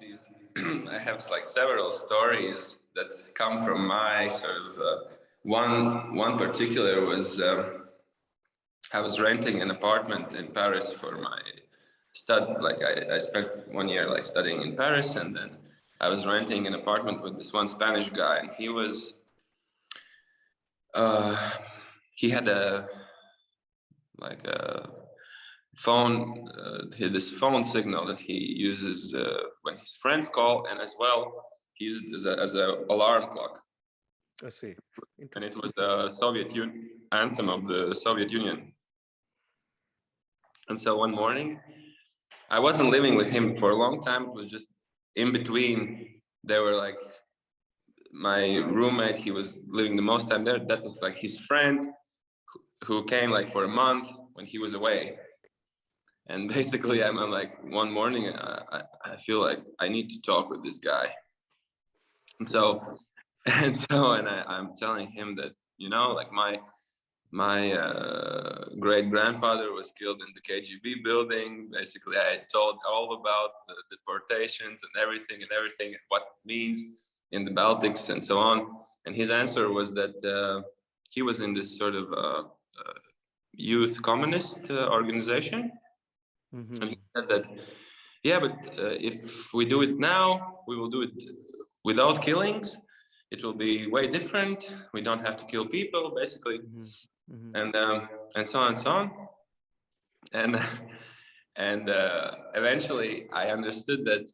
these, I have like several stories that come from my sort of, one particular was, I was renting an apartment in Paris for my like I spent 1 year like studying in Paris, and then I was renting an apartment with this one Spanish guy, and he was, he had a like a phone, this phone signal that he uses when his friends call, and as well he used it as a alarm clock. I see. And it was the anthem of the Soviet Union. And so one morning, I wasn't living with him for a long time. It was just in between. They were like, my roommate, he was living the most time there. That was like his friend who came like for a month when he was away. And basically, I'm like, one morning, I feel like I need to talk with this guy. And so, I'm telling him that, like my great grandfather was killed in the KGB building. Basically, I told all about the deportations and everything, what it means in the Baltics and so on. And his answer was that he was in this sort of youth communist organization. Mm-hmm. And he said that, yeah, but if we do it now, we will do it without killings. It will be way different. We don't have to kill people, basically. Mm-hmm. Mm-hmm. And so on and so on. And eventually I understood that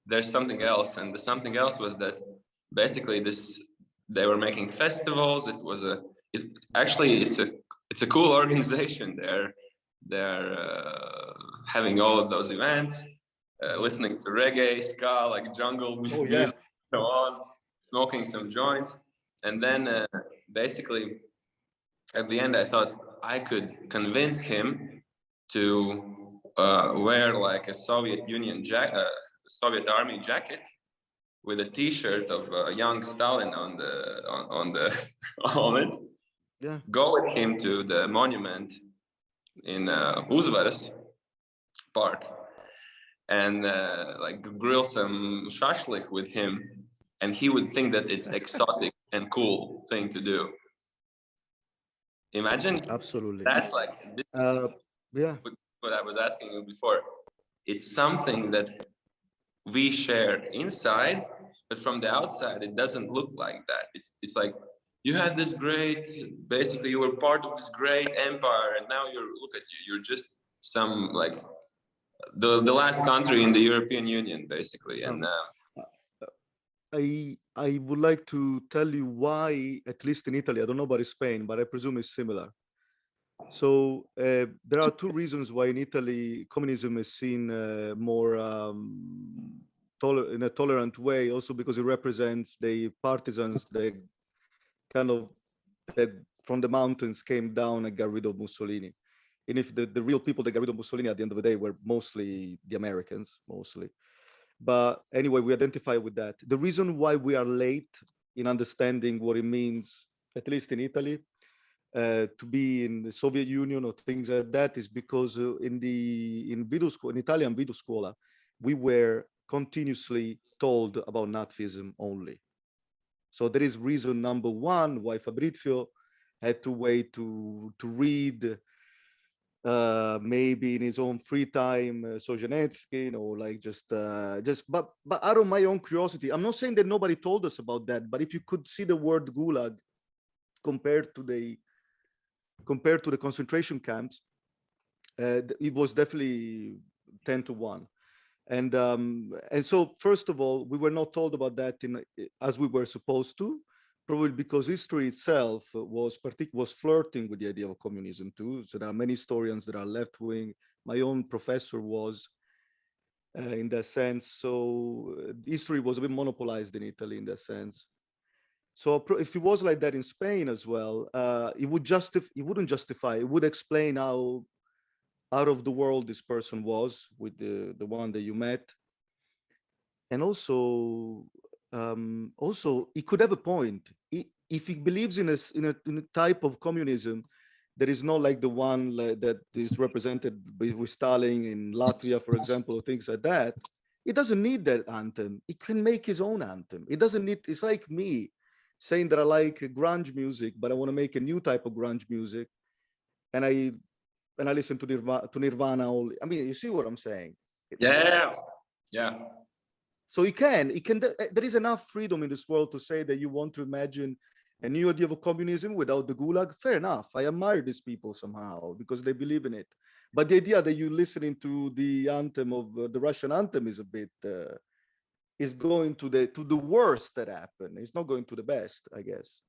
there's something else, and the something else was that basically they were making festivals. It's a cool organization. They're having all of those events, listening to reggae, ska, like jungle music, yeah. so on, smoking some joints, and then basically at the end I thought I could convince him to wear like a Soviet Army jacket with a T-shirt of young Stalin on the on it. Yeah. Go with him to the monument in Uzvaras Park and like grill some shashlik with him, and he would think that it's exotic and cool thing to do. Imagine. Absolutely. That's like Yeah. what I was asking you before. It's something that we share inside, but from the outside, it doesn't look like that. It's like you had this great, basically you were part of this great empire, and now look at you, you're just some like the last country in the European Union, basically. And I would like to tell you why, at least in Italy, I don't know about Spain, but I presume it's similar. So there are two reasons why in Italy communism is seen more in a tolerant way, also because it represents the partisans that kind of that from the mountains came down and got rid of Mussolini. And if the real people that got rid of Mussolini at the end of the day were mostly the Americans, mostly. But anyway, we identify with that. The reason why we are late in understanding what it means, at least in Italy, to be in the Soviet Union or things like that is because in Italian Video Scuola, we were continuously told about Nazism only. So there is reason number one why Fabrizio had to wait to read maybe in his own free time, Solzhenitsyn, or like but out of my own curiosity, I'm not saying that nobody told us about that, but if you could see the word Gulag compared to the concentration camps, it was definitely 10-1. And so, first of all, we were not told about that as we were supposed to, probably because history itself was flirting with the idea of communism too. So there are many historians that are left wing. My own professor was in that sense. So history was a bit monopolized in Italy in that sense. So if it was like that in Spain as well, it wouldn't justify. It would explain how out of the world this person was with the one that you met, and also he could have a point if he believes in a type of communism that is not like the one that is represented with Stalin in Latvia, for example, or things like that. He doesn't need that anthem. He can make his own anthem. It doesn't need, it's like me saying that I like grunge music, but I want to make a new type of grunge music. And I listen to Nirvana only. I mean, you see what I'm saying? Yeah, yeah. So there is enough freedom in this world to say that you want to imagine a new idea of communism without the gulag. Fair enough. I admire these people somehow because they believe in it. But the idea that you're listening to the anthem of the Russian anthem is a bit, is going to the worst that happened. It's not going to the best, I guess.